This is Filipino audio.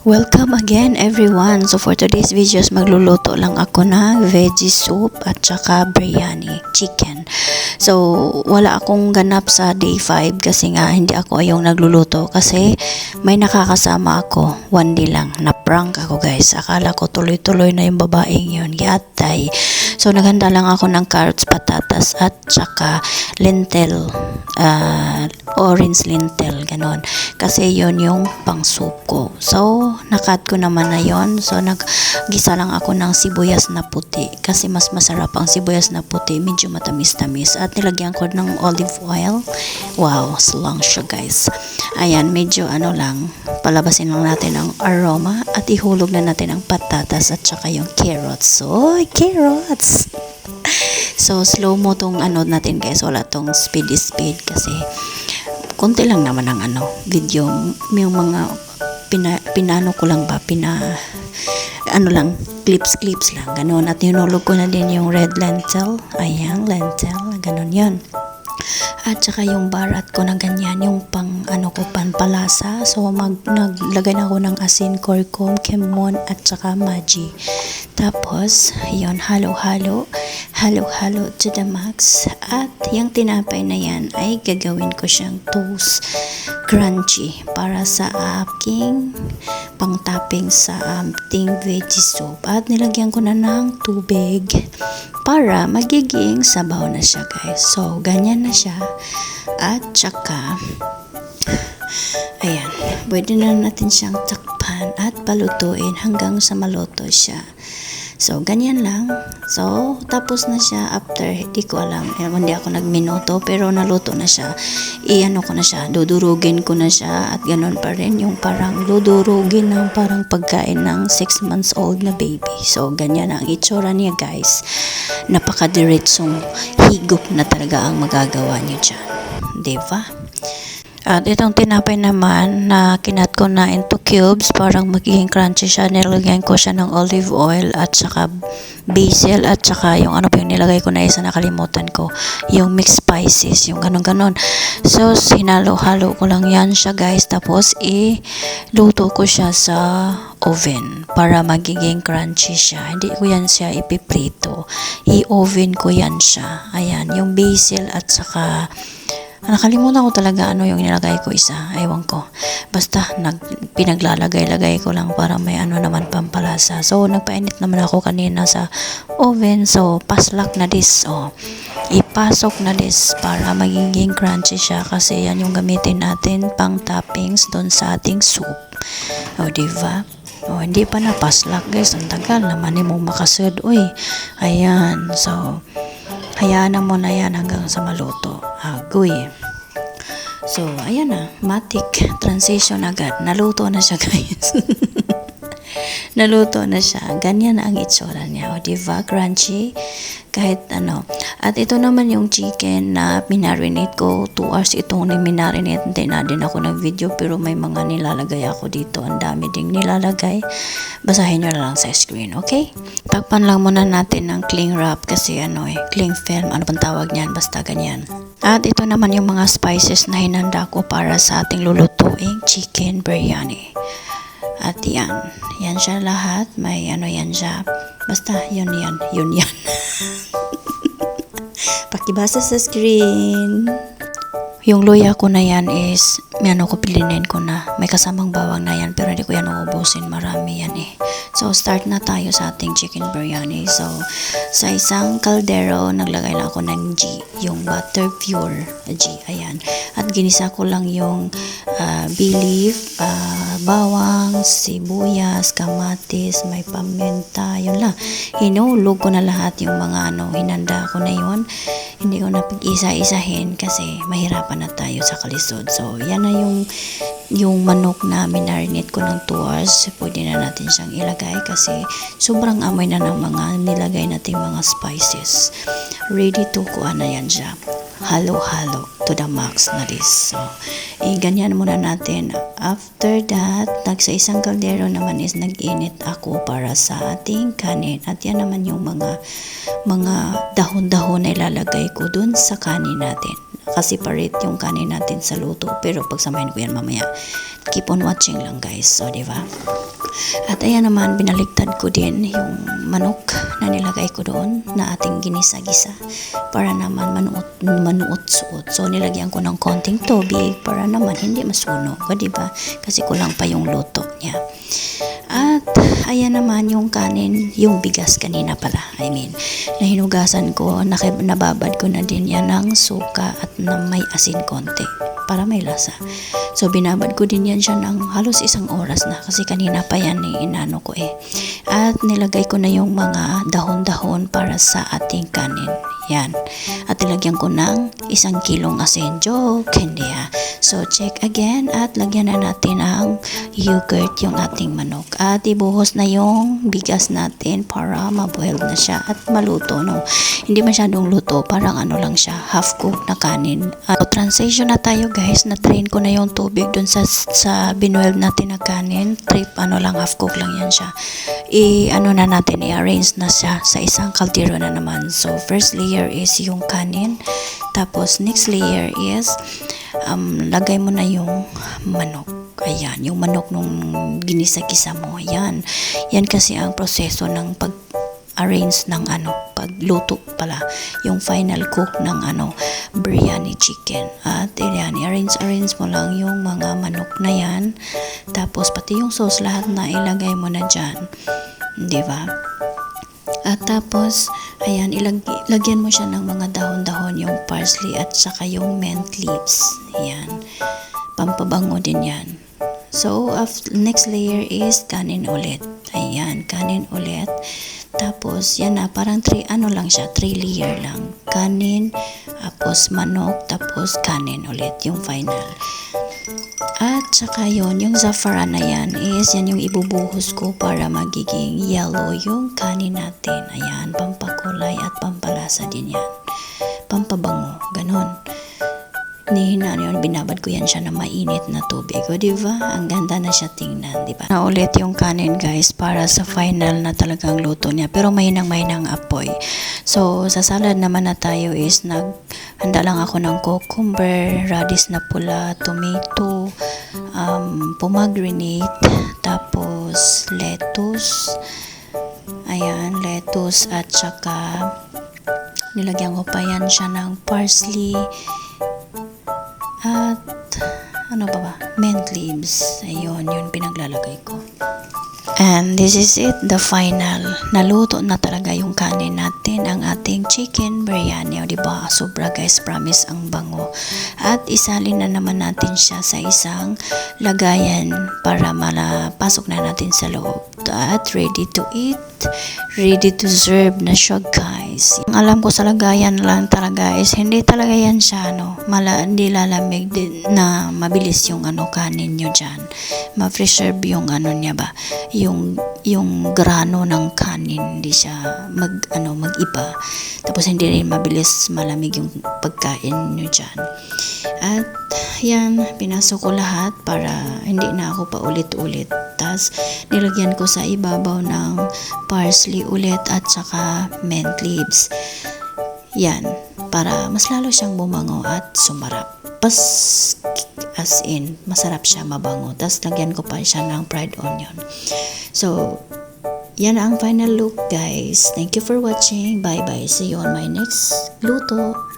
Welcome again everyone. So for today's videos magluluto lang ako ng veggie soup at saka biryani chicken. So wala akong ganap sa day 5 kasi nga hindi ako yung nagluluto kasi may nakakasama ako. One day lang na prank ako guys. Akala ko tuloy-tuloy na yung babaeng yun. Yatay. So naghanda lang ako ng carrots, patatas at saka lentil, orange lentil ganon. Kasi yun yung pang soup ko. So nakat ko naman na yon. So naggisa lang ako ng sibuyas na puti kasi mas masarap ang sibuyas na puti, medyo matamis-tamis, at nilagyan ko ng olive oil. Wow, lang siya guys. Ayan, medyo lang, palabasin lang natin ang aroma at ihulog na natin ang patatas at saka yung carrots. So carrots. So slow mo tong natin guys, wala tong speed kasi konti lang naman ang video, yung mga pinano ko lang ba, lang, clips lang, ganun. At hinulog ko na din yung red lentil, ayan, lentil, ganun yan. At saka yung barat ko na ganyan, yung pang panpalasa. So naglagay na ako ng asin, curcum, kemon at saka maji. Tapos yun, halo-halo to the max. At yung tinapay na yan ay gagawin ko siyang toast crunchy para sa aking pang topping sa ating veggie soup. At nilagyan ko na ng tubig para magiging sabaw na siya guys. So ganyan na siya. At saka ayan, pwede na natin siyang takpan at palutuin hanggang sa maluto siya. So ganyan lang. So tapos na siya after, di ko alam, hindi ako nagminuto, pero naluto na siya. Ko na siya, dudurugin ko na siya, at ganun pa rin yung parang dudurugin ng parang pagkain ng 6 months old na baby. So ganyan ang itsura niya guys. Napakadiretsong higop na talaga ang magagawa niyo dyan, diba? At itong tinapay naman na kinat ko na into cubes, parang magiging crunchy siya. Nilagyan ko siya ng olive oil at saka basil at saka yung pa yung nilagay ko na isa, nakalimutan ko, yung mixed spices, yung ganon. So hinalo-halo ko lang yan siya guys. Tapos luto ko siya sa oven para magiging crunchy siya. Hindi ko yan siya ipiprito, i-oven ko yan siya. Ayan, yung basil at saka nakalimutan ko talaga yung nilagay ko isa, ewan ko, basta pinaglalagay ko lang para may naman pampalasa. So nagpainit naman ako kanina sa oven, so paslak na this, ipasok na this para magiging crunchy siya kasi yan yung gamitin natin pang toppings doon sa ating soup. Diba? Hindi pa napaslak guys, ang tagal naman mo makasud. Ayan, so hayaan na muna yan hanggang sa maluto. Agoy. So, ayan na. Matic transition agad. Naluto na siya, guys. Naluto na siya. Ganyan ang itsura niya. Diba? Crunchy. Kahit At ito naman yung chicken na minarinate ko. 2 hours itong minarinate. Hindi na din ako ng video, pero may mga nilalagay ako dito. Ang dami ding nilalagay. Basahin nyo lang sa screen, okay? Takpan lang muna natin ng cling wrap kasi cling film. Ano pang tawag niyan? Basta ganyan. At ito naman yung mga spices na hinanda ko para sa ating lulutuing chicken biryani. At yan siya lahat. May yan siya. Basta yun yan. Pakibasa sa screen. Yung luya ko na yan is pilinin ko na. May kasamang bawang na yan, pero hindi ko yan uubusin. Marami yan So start na tayo sa ating chicken biryani. So sa isang kaldero, naglagay lang ako ng ghee, yung butter pure ghee. Ayan. At ginisa ko lang yung bay leaf, bawang, sibuyas, kamatis, may paminta, yun lang. Hinulog ko na lahat yung mga hinanda ko na yun. Hindi ko na isa-isahin kasi mahirapan na tayo sa kalisod. So yan na yung manok na minarinate ko ng 2 hours. Pwede na natin siyang ilagay kasi sobrang amoy na ng mga nilagay nating mga spices. Ready to kuha na yan siya. halo-halo to the max na this. So, ganyan muna natin. After that, sa isang kaldero naman is nag-init ako para sa ating kanin. At yan naman yung mga dahon-dahon na ilalagay ko dun sa kanin natin. Kasi separate yung kanin natin sa luto. Pero pagsamahin ko yan mamaya. Keep on watching lang guys. So, di ba? At ayan naman, binaligtad ko din yung manok na nilagay ko doon na ating ginisa-gisa para naman manuot-suot. So, nilagyan ko ng konting tubig para naman hindi masunog. O, diba? Kasi kulang pa yung luto niya. At ayan naman yung kanin, yung bigas kanina pala. Na hinugasan ko, nababad ko na din yan ng suka at na may asin konti para may lasa. So, binabad ko din yan siya ng halos 1 oras na kasi kanina pa yan inano ko At nilagay ko na yung mga dahon-dahon para sa ating kanin. Yan. At nilagyan ko ng 1 kilong asin. Joke, hindi ha. So, check again at lagyan na natin ang yogurt yung ating manok. At ibuhos na yung bigas natin para maboil na siya at maluto. No? Hindi masyadong luto, parang ano lang siya, half cooked na kanin. Translation na tayo guys, na-drain ko na yung tubig dun sa binuel natin na kanin. Half cook lang yan siya. I-arrange na siya sa isang kaldero na naman. So, first layer is yung kanin. Tapos, next layer is lagay mo na yung manok. Ayan, yung manok nung ginisa-gisa mo. Ayan. Yan kasi ang proseso ng pag-arrange ng pagluto pala. Yung final cook ng biryani chicken. At yan, i-arrange mo lang yung mga manok na yan. Tapos, pati yung sauce lahat na ilagay mo na dyan. Diba? At tapos, ayan, lagyan mo siya ng mga dahon-dahon, yung parsley at saka yung mint leaves. Ayan. Pampabango din yan. So, next layer is kanin ulit. Ayan, kanin ulit. Tapos, yan na, parang 3 layer lang. Kanin, tapos manok, tapos kanin ulit, yung final. At saka yung saffron na yan is yan yung ibubuhos ko para magiging yellow yung kanin natin. Ayan, pampakulay at pampalasa din yan. Pampabango, ganon. Binabad ko yan siya na mainit na tubig. O, diba? Ang ganda na siya tingnan, diba? Na ulit yung kanin, guys, para sa final na talagang luto niya. Pero mahinang apoy. So, sa salad naman na tayo is handa lang ako ng cucumber, radish na pula, tomato, pomegranate, tapos lettuce. Ayan, lettuce at saka nilagyan ko pa yan siya ng parsley. At mint leaves. Ayun, yun pinaglalagay ko. And this is it, the final. Naluto na talaga yung kanin natin, ang ating chicken biryani. O, diba? Sobra guys, promise ang bango. At isalin na naman natin siya sa isang lagayan para pasok na natin sa loob. At ready to eat, ready to serve na siya guys. Ang alam ko sa lagayan lang talaga is hindi talaga yan siya hindi lalamig din na mabilis yung kanin nyo dyan. Ma-preserve yung niya ba, yung grano ng kanin, hindi siya mag-iba. Tapos hindi rin mabilis malamig yung pagkain nyo dyan. At yan, pinasok ko lahat para hindi na ako pa ulit-ulit. Tapos nilagyan ko sa ibabaw ng parsley ulit at saka mint leaves. Yan, para mas lalo siyang bumango at sumarap. As in, masarap siya, mabango. Tapos lagyan ko pa siya ng fried onion. So, yan ang final look guys. Thank you for watching. Bye bye. See you on my next luto.